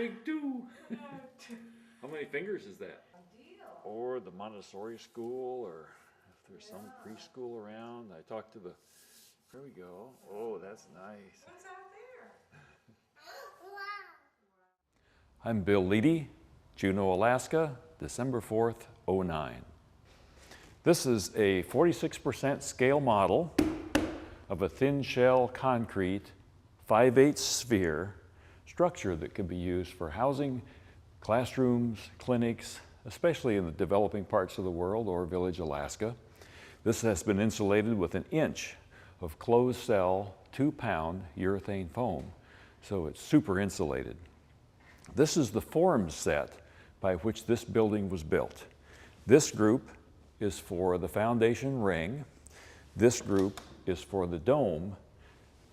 big 2. How many fingers is that? Or the Montessori school, or if there's some preschool around. I talked to the, there we go. Oh, that's nice. What's out there? I'm Bill Leedy, Juneau, Alaska, December 4th, 09. This is a 46% scale model of a thin shell concrete 5/8 sphere structure that could be used for housing, classrooms, clinics, especially in the developing parts of the world or Village, Alaska. This has been insulated with 1 inch of closed cell 2-pound urethane foam, so it's super insulated. This is the form set by which this building was built. This group is for the foundation ring. This group is for the dome.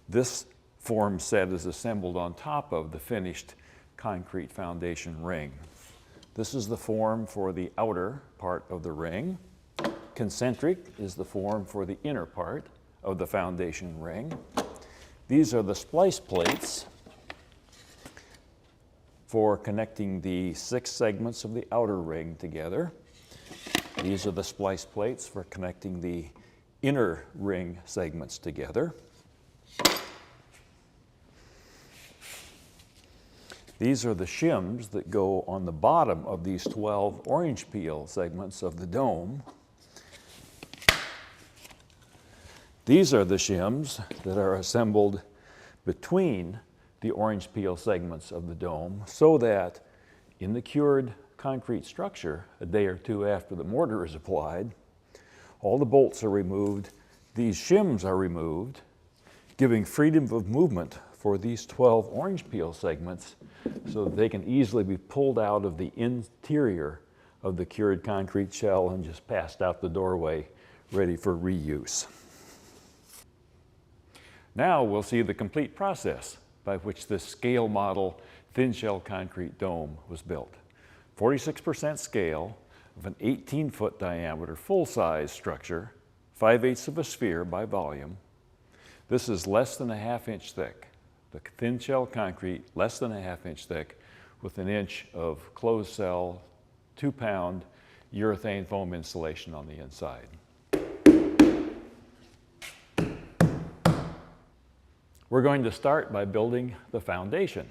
This form set is assembled on top of the finished concrete foundation ring. This is the form for the outer part of the ring. Concentric is the form for the inner part of the foundation ring. These are the splice plates for connecting the 6 segments of the outer ring together. These are the splice plates for connecting the inner ring segments together. These are the shims that go on the bottom of these 12 orange peel segments of the dome. These are the shims that are assembled between the orange peel segments of the dome so that in the cured concrete structure, a day or 2 after the mortar is applied, all the bolts are removed, these shims are removed, giving freedom of movement for these 12 orange peel segments so that they can easily be pulled out of the interior of the cured concrete shell and just passed out the doorway, ready for reuse. Now we'll see the complete process by which this scale model thin shell concrete dome was built. 46% scale of an 18-foot diameter full-size structure, 5/8 of a sphere by volume. This is less than a 1/2 inch thick. The thin shell concrete, less than a 1/2 inch thick, with 1 inch of closed cell, 2-pound urethane foam insulation on the inside. We're going to start by building the foundation.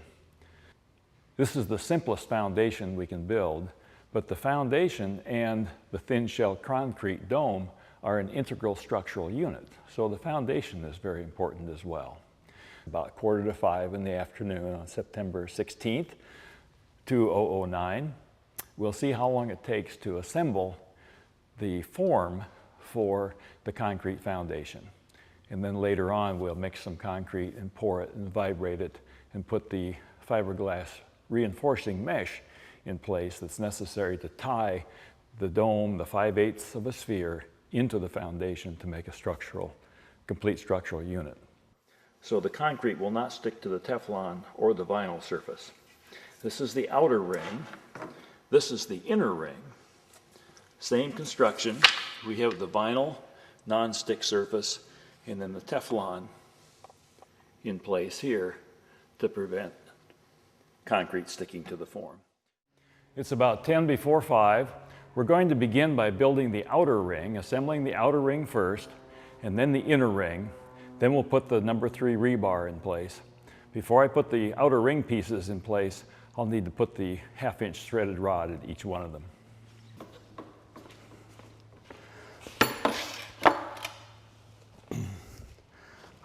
This is the simplest foundation we can build, but the foundation and the thin shell concrete dome are an integral structural unit, so the foundation is very important as well. About 4:45 in the afternoon on September 16th, 2009, we'll see how long it takes to assemble the form for the concrete foundation. And then later on, we'll mix some concrete and pour it and vibrate it and put the fiberglass reinforcing mesh in place that's necessary to tie the dome, the 5/8 of a sphere, into the foundation to make a complete structural unit. So the concrete will not stick to the Teflon or the vinyl surface. This is the outer ring. This is the inner ring. Same construction. We have the vinyl non-stick surface and then the Teflon in place here to prevent concrete sticking to the form. It's about 10 before 5. We're going to begin by building the outer ring, assembling the outer ring first, and then the inner ring. Then we'll put the number 3 rebar in place. Before I put the outer ring pieces in place, I'll need to put the 1/2 inch threaded rod at each one of them.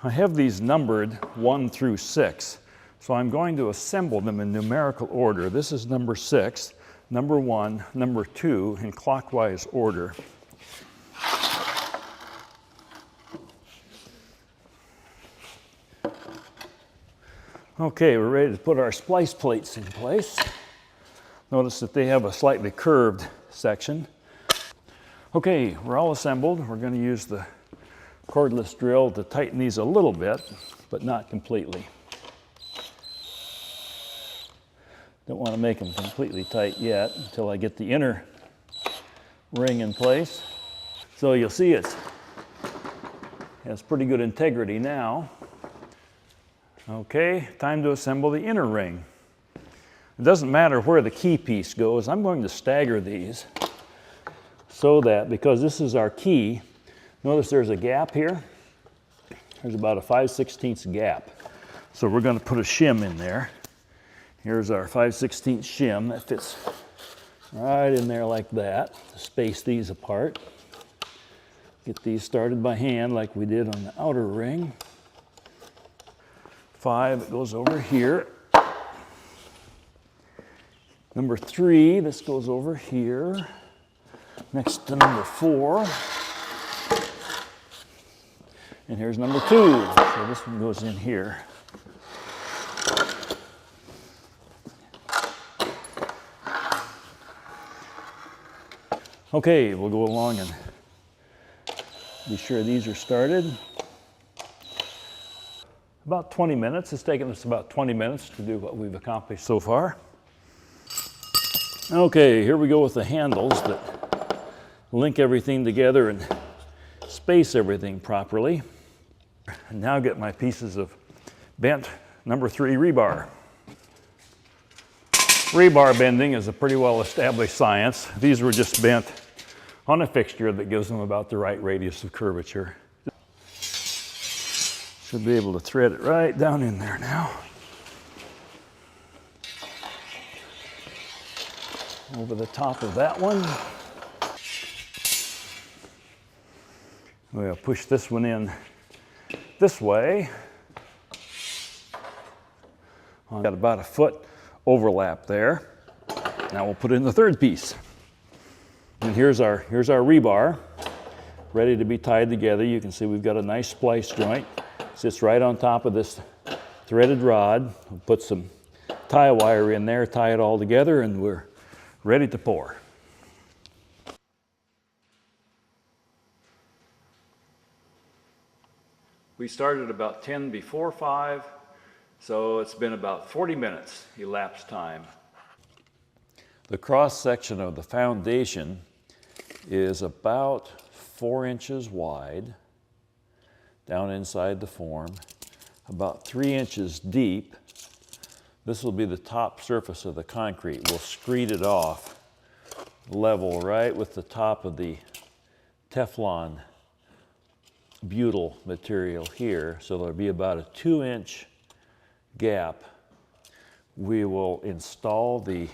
I have these numbered 1 through 6, so I'm going to assemble them in numerical order. This is number 6, number 1, number 2 in clockwise order. Okay, we're ready to put our splice plates in place. Notice that they have a slightly curved section. Okay, we're all assembled. We're going to use the cordless drill to tighten these a little bit, but not completely. Don't want to make them completely tight yet until I get the inner ring in place. So you'll see it has pretty good integrity now. Okay, time to assemble the inner ring. It doesn't matter where the key piece goes. I'm going to stagger these so that, because this is our key, notice there's a gap here. There's about a 5/16 gap. So we're going to put a shim in there. Here's our 5/16 shim that fits right in there like that to space these apart. Get these started by hand like we did on the outer ring. 5, it goes over here. Number 3, this goes over here, next to number 4. And here's number 2, so this one goes in here. Okay, we'll go along and be sure these are started. About 20 minutes. It's taken us about 20 minutes to do what we've accomplished so far. Okay, here we go with the handles that link everything together and space everything properly. And now get my pieces of bent number 3 rebar. Rebar bending is a pretty well established science. These were just bent on a fixture that gives them about the right radius of curvature. Should be able to thread it right down in there now. Over the top of that one. We'll push this one in this way. I've got about a foot overlap there. Now we'll put in the third piece. And here's our rebar ready to be tied together. You can see we've got a nice splice joint. Sits right on top of this threaded rod. We'll put some tie wire in there, tie it all together, and we're ready to pour. We started about 10 before 5, so it's been about 40 minutes elapsed time. The cross section of the foundation is about 4 inches wide down inside the form, about 3 inches deep. This will be the top surface of the concrete. We'll screed it off level right with the top of the Teflon butyl material here, so there'll be about a 2-inch gap. We will install the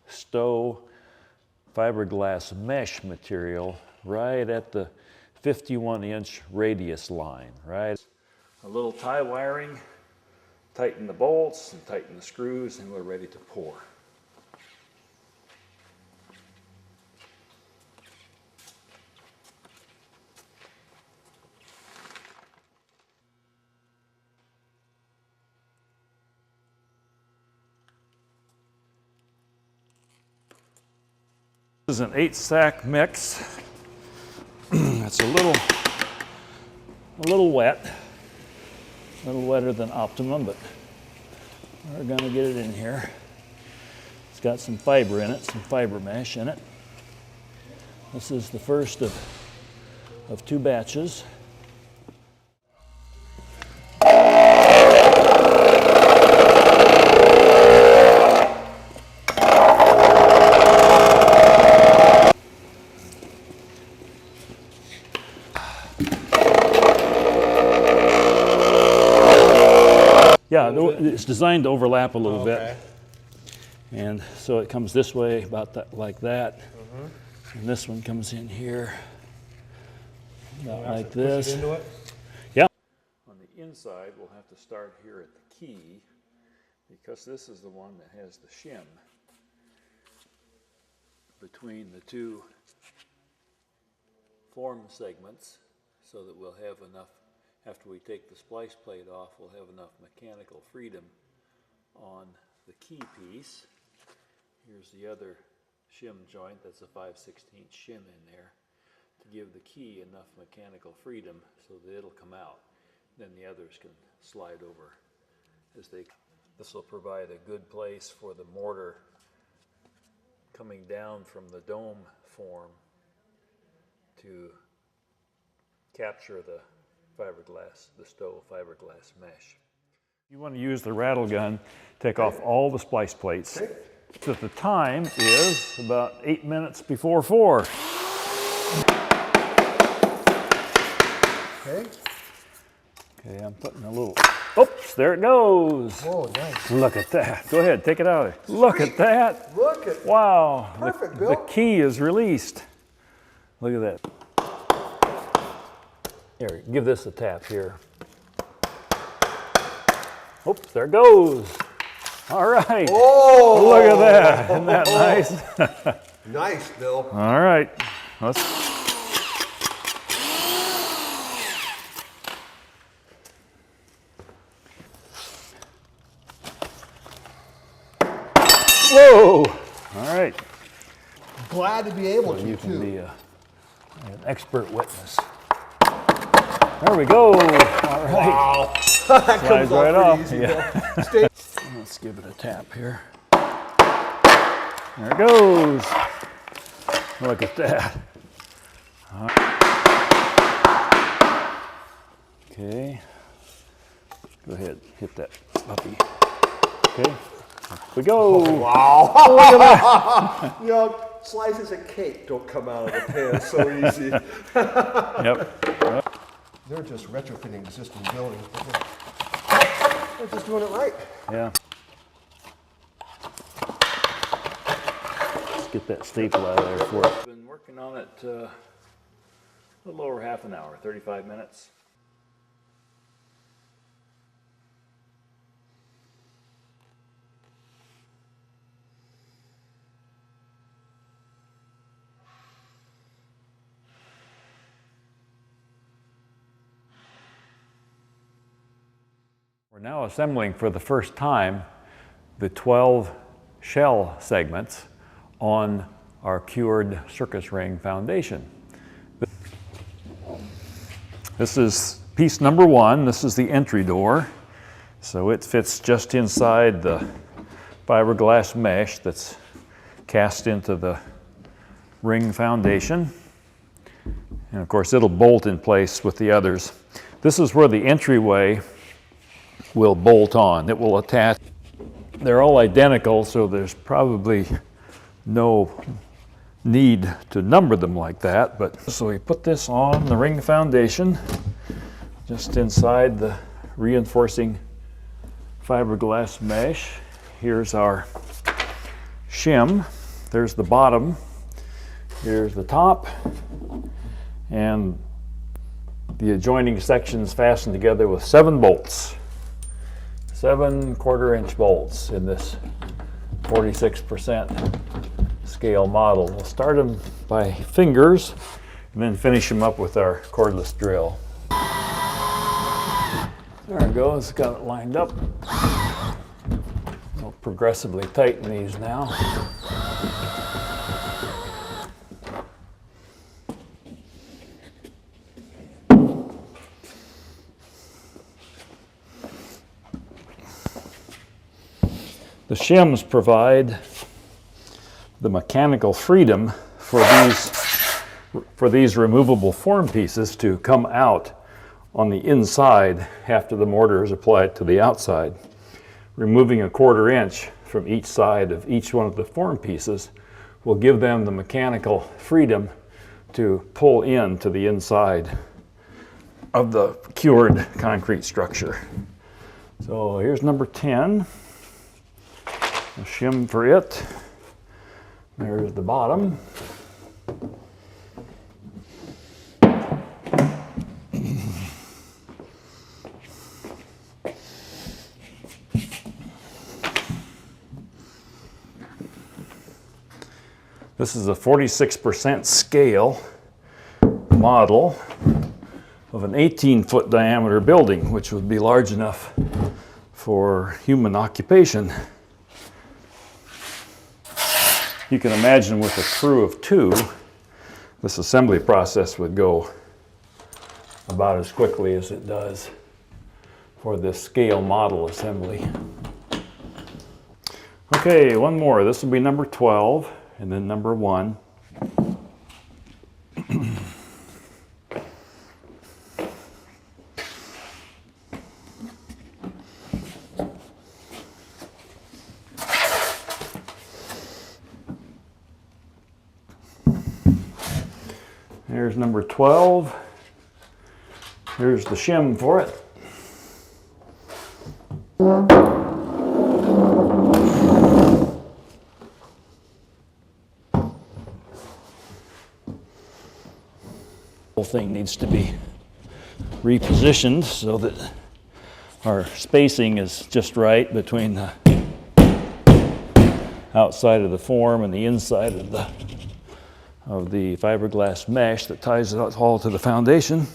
Stow fiberglass mesh material right at the 51-inch radius line, right? A little tie wiring, tighten the bolts and tighten the screws, and we're ready to pour. This is an 8-sack mix. It's a little wet, a little wetter than optimum, but we're going to get it in here. It's got some fiber in it, some fiber mesh in it. This is the first of 2 batches. Yeah, it's designed to overlap a little bit. And so it comes this way, about that, like that. And this one comes in here, about like this. Into it? Yeah. On the inside, we'll have to start here at the key, because this is the one that has the shim between the 2 form segments, so that we'll have enough. After we take the splice plate off, we'll have enough mechanical freedom on the key piece. Here's the other shim joint, that's a 5/16 shim in there, to give the key enough mechanical freedom so that it'll come out. Then the others can slide over as they. This will provide a good place for the mortar coming down from the dome form to capture the fiberglass, the Stow fiberglass mesh. You want to use the rattle gun, take off all the splice plates. So the time is about 8 minutes before 4. Okay. Okay, I'm putting a little, oops, there it goes. Whoa, nice. Look at that. Go ahead, take it out. Look at that. Look at Wow. Perfect, the Bill. key is released. Look at that. Here, give this a tap here. Oops, there it goes. All right. Oh! Look at that. Isn't that nice? Nice, Bill. All right. Let's. Whoa! All right. Glad to be able to, You can too. be an expert witness. There we go. All right. Wow. That Slides comes right off off. pretty easy, Yeah. Bill. Stay. Let's give it a tap here. There it goes. Look at that. Okay. Go ahead, hit that puppy. Okay. Here we go. Wow. Look at that. You know, slices of cake don't come out of the pan so easy. Yep. They're just retrofitting existing buildings. They're just doing it right. Yeah. Let's get that staple out of there for us. Been working on it a little over half an hour, 35 minutes. We're now assembling for the first time the 12 shell segments on our cured circus ring foundation. This is piece number 1. This is the entry door. So it fits just inside the fiberglass mesh that's cast into the ring foundation. And of course it'll bolt in place with the others. This is where the entryway will bolt on. It will attach. They're all identical, so there's probably no need to number them like that. But so we put this on the ring foundation, just inside the reinforcing fiberglass mesh. Here's our shim. There's the bottom. Here's the top, and the adjoining sections fastened together with 7 bolts. 7 1/4-inch bolts in this 46% scale model. We'll start them by fingers and then finish them up with our cordless drill. There it goes, got it lined up. We'll progressively tighten these now. The shims provide the mechanical freedom for these removable form pieces to come out on the inside after the mortar is applied to the outside. Removing a 1/4 inch from each side of each one of the form pieces will give them the mechanical freedom to pull in to the inside of the cured concrete structure. So here's number 10. A shim for it. There's the bottom. This is a 46% scale model of an 18-foot diameter building, which would be large enough for human occupation. You can imagine with a crew of 2, this assembly process would go about as quickly as it does for this scale model assembly. Okay, one more. This will be number 12 and then number 1. There's number 12. Here's the shim for it. The whole thing needs to be repositioned so that our spacing is just right between the outside of the form and the inside of the fiberglass mesh that ties it all to the foundation.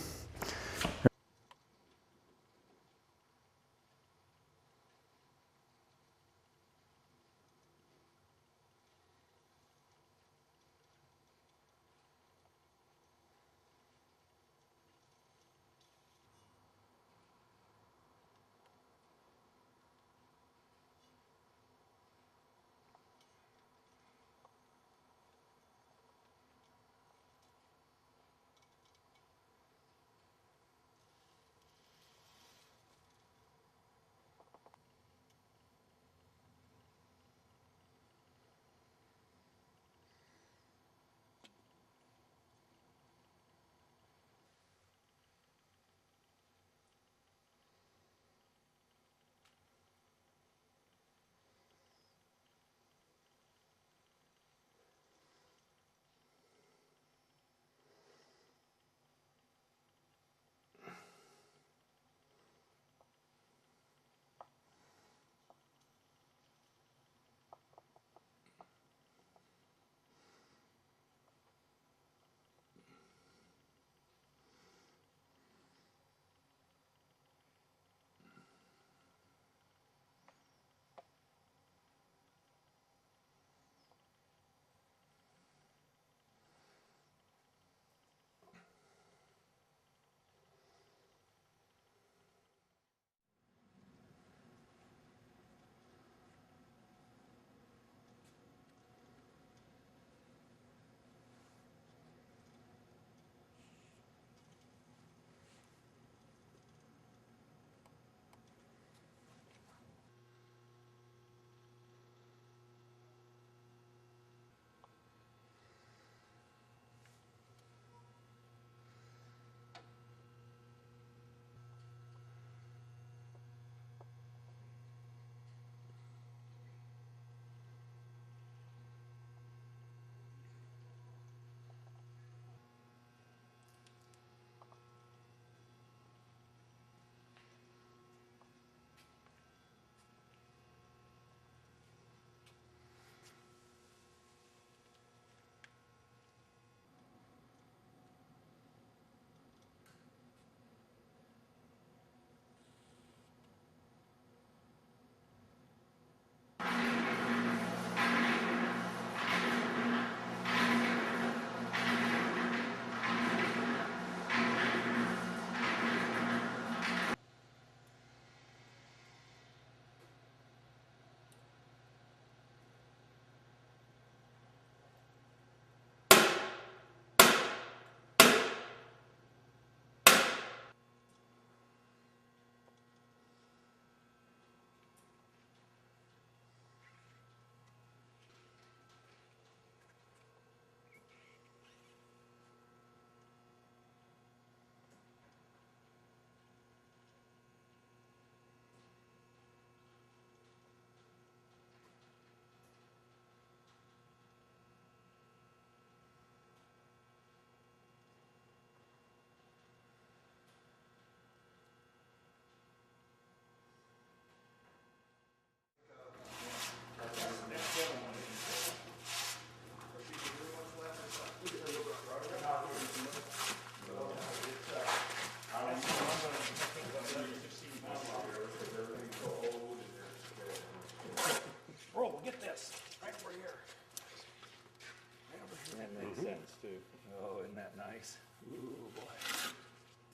Nice. Ooh, boy.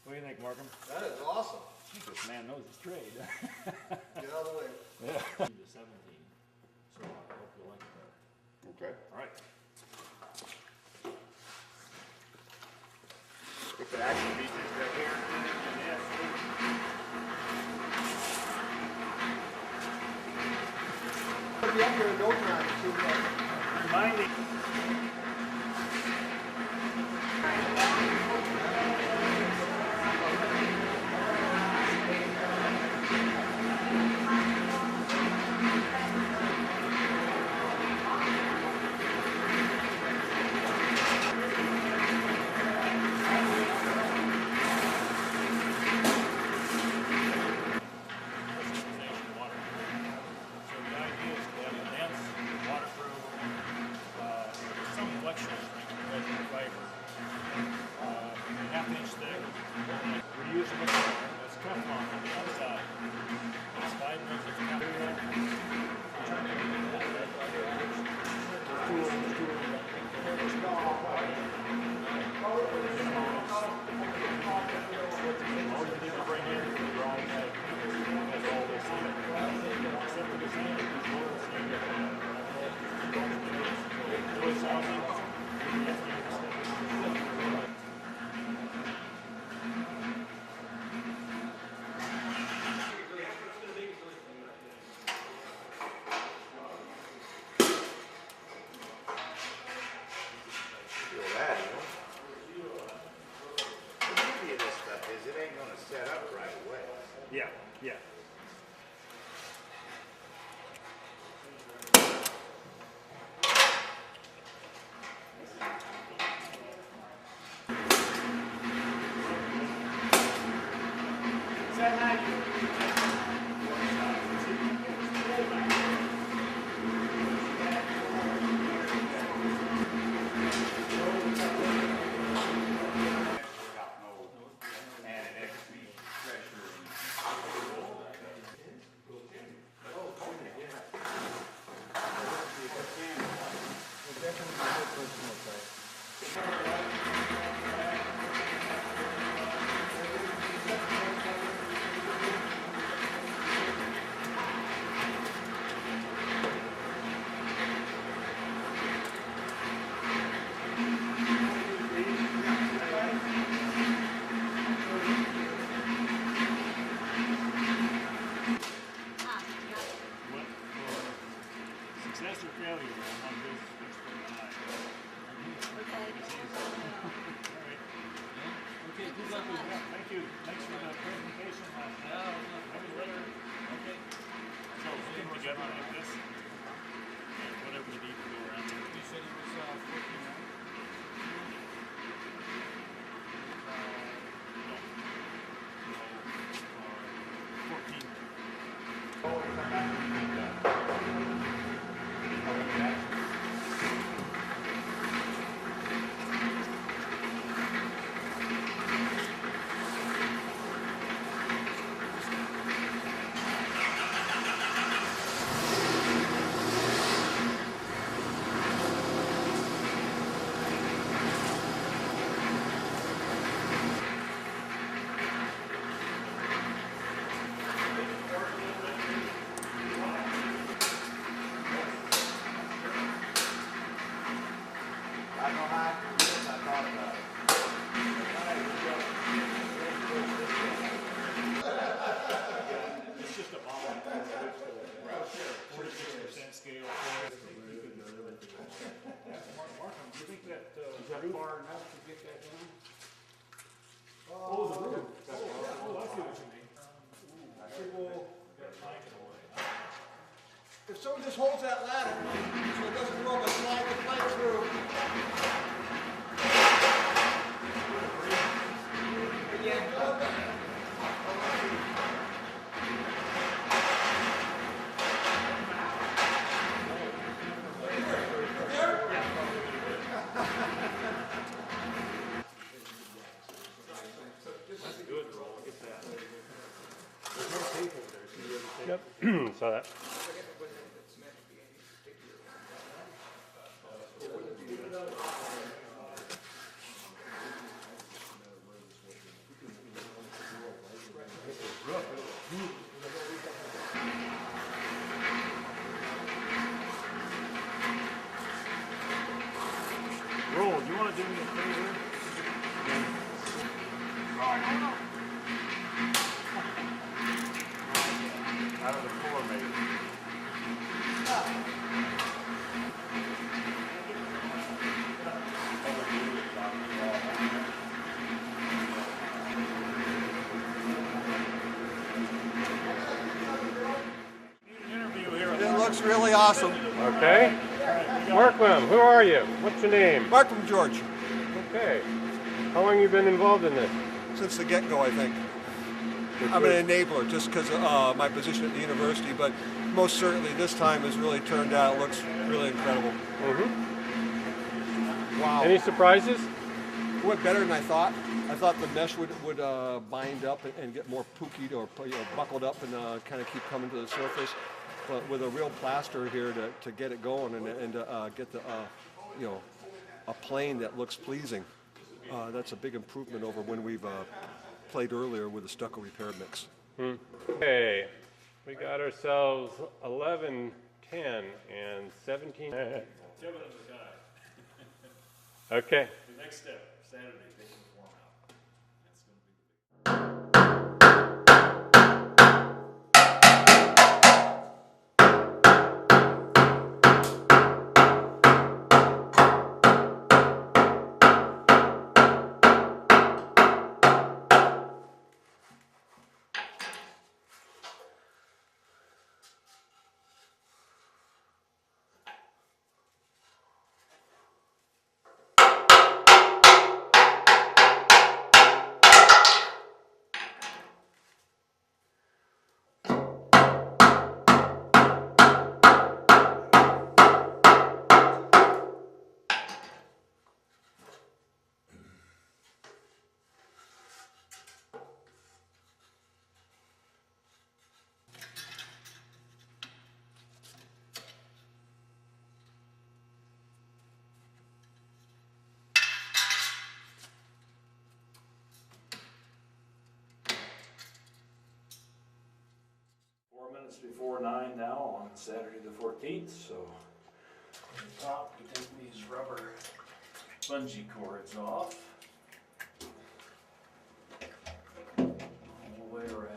What do you think, Markham? That is awesome. I think this man knows his trade. Get out of the way. Yeah. To 17. So I hope you like it better. Okay. All right. Take the action features right here. I'll be up here in no time. Reminding. Yeah, yeah. Success or failure on this tonight. Okay, good luck with that. Thank you. Thanks for the presentation last night. Okay. So we can together like this. And whatever you need to go around there. You said it was 14, right? It's just a ball. 46% scale. Markham, do you think that is that far enough to get that done? Oh, the roof. Oh, I see what you mean. If someone just holds that ladder so it doesn't roll, but slide the plank through. Yep, saw that. Roll, do you want to do me a favor? Out of the floor, maybe. It's really awesome. Okay. Markman, who are you? What's your name? Mark from George. Okay. How long you been involved in this? Since the get-go, I think. I'm an enabler just because of my position at the university, but most certainly this time has really turned out. It looks really incredible. Wow. Any surprises? It went better than I thought. I thought the mesh would bind up and get more pookied or buckled up and kind of keep coming to the surface. But with a real plaster here to get it going and get the a plane that looks pleasing, that's a big improvement over when we've played earlier with the stucco repair mix. Okay, we got ourselves 11, 10, and 17. Give it a guy. Okay. The next step, Saturday, taking the form out. That's going to be before 9 now on Saturday the 14th, so on the top we take these rubber bungee cords off all the way around.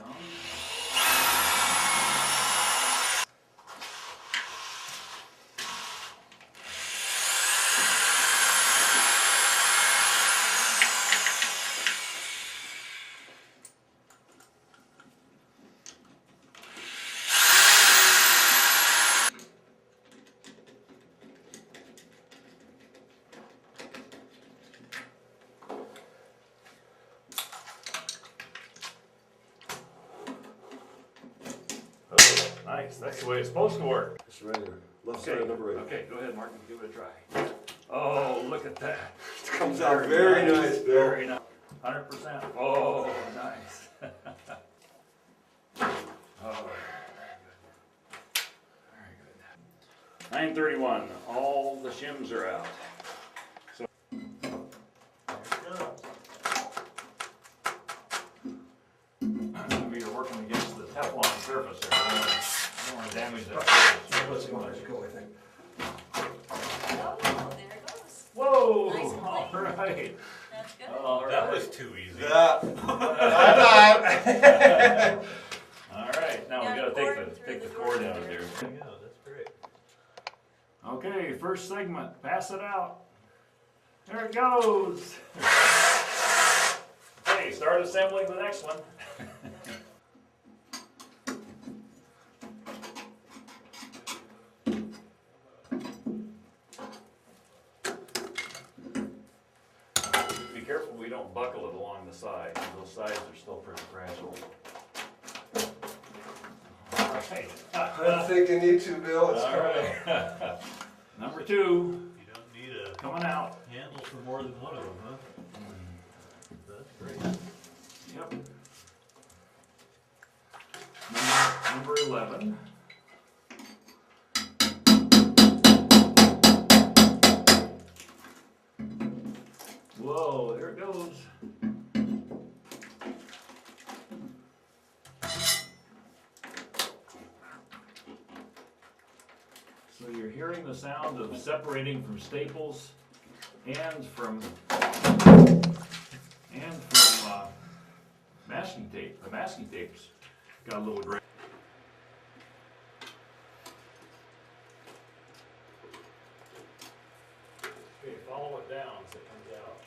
Nice, that's the way it's supposed to work. It's right here. Left Okay, side, number 8. okay, go ahead, Mark, give it a try. Oh, look at that. It comes out very nice, Bill. Very nice. 100%. Oh, nice. Oh, very good. 9:31. All the shims are out. So we are working against the Teflon surface there. I don't want to damage that surface. Let's go, I think. Oh, there it goes. Whoa! Nice and clean. All right. That's good. All right. That was too easy. All right, now we gotta take the cord out of there. Yeah, that's great. Okay, first segment, pass it out. There it goes. Okay, start assembling the next one. Be careful we don't buckle it along the side. Those sides are still pretty fragile. All right. I think you need to, Bill. It's All right. Number 2 You don't need a coming out. handle for more than one of them, huh? That's great. Yep. Number 11. Whoa, there it goes. So you're hearing the sound of separating from staples and from masking tape. The masking tape's got a little gray. Okay, follow it down so it comes out.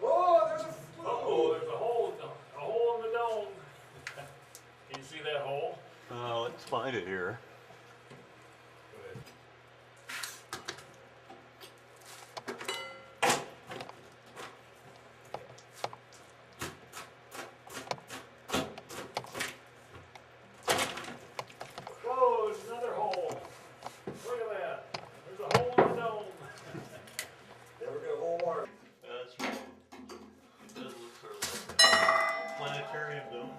Whoa! kind of here. Whoa, there's another hole. Look at that. There's a hole in the dome. Never get a whole water. That's right. It does look sort of like a planetarium dome.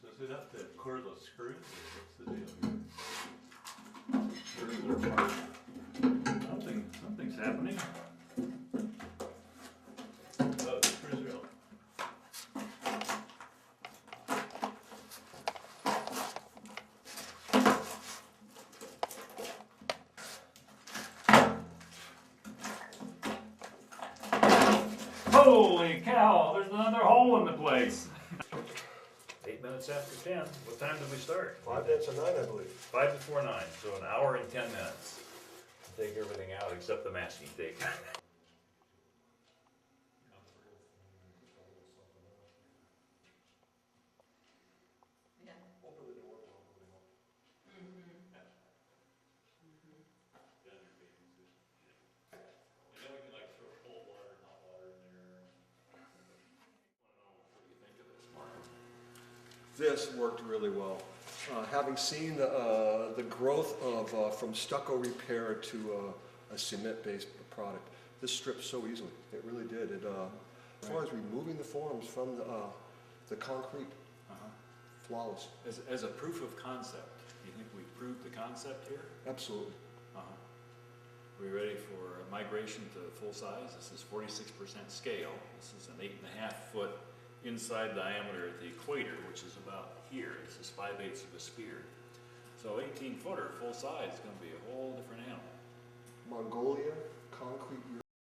So is it up to cordless screws or what's the deal here? Something's happening. Oh, the screws are up. Holy cow, there's another hole in the place. 8 minutes after 10. What time did we start? 5 minutes to 9, I believe. 5 before 9, so an hour and 10 minutes. Take everything out except the masking tape. This worked really well. Having seen the growth of from stucco repair to a cement-based product, this stripped so easily. It really did. It, as far as removing the forms from the concrete, flawless. As a proof of concept, do you think we've proved the concept here? Absolutely. We ready for migration to full size? This is 46% scale. This is an 8.5 foot inside diameter at the equator, which is about here. This is 5/8 of a spear. So 18 footer full size is going to be a whole different animal. Mongolia concrete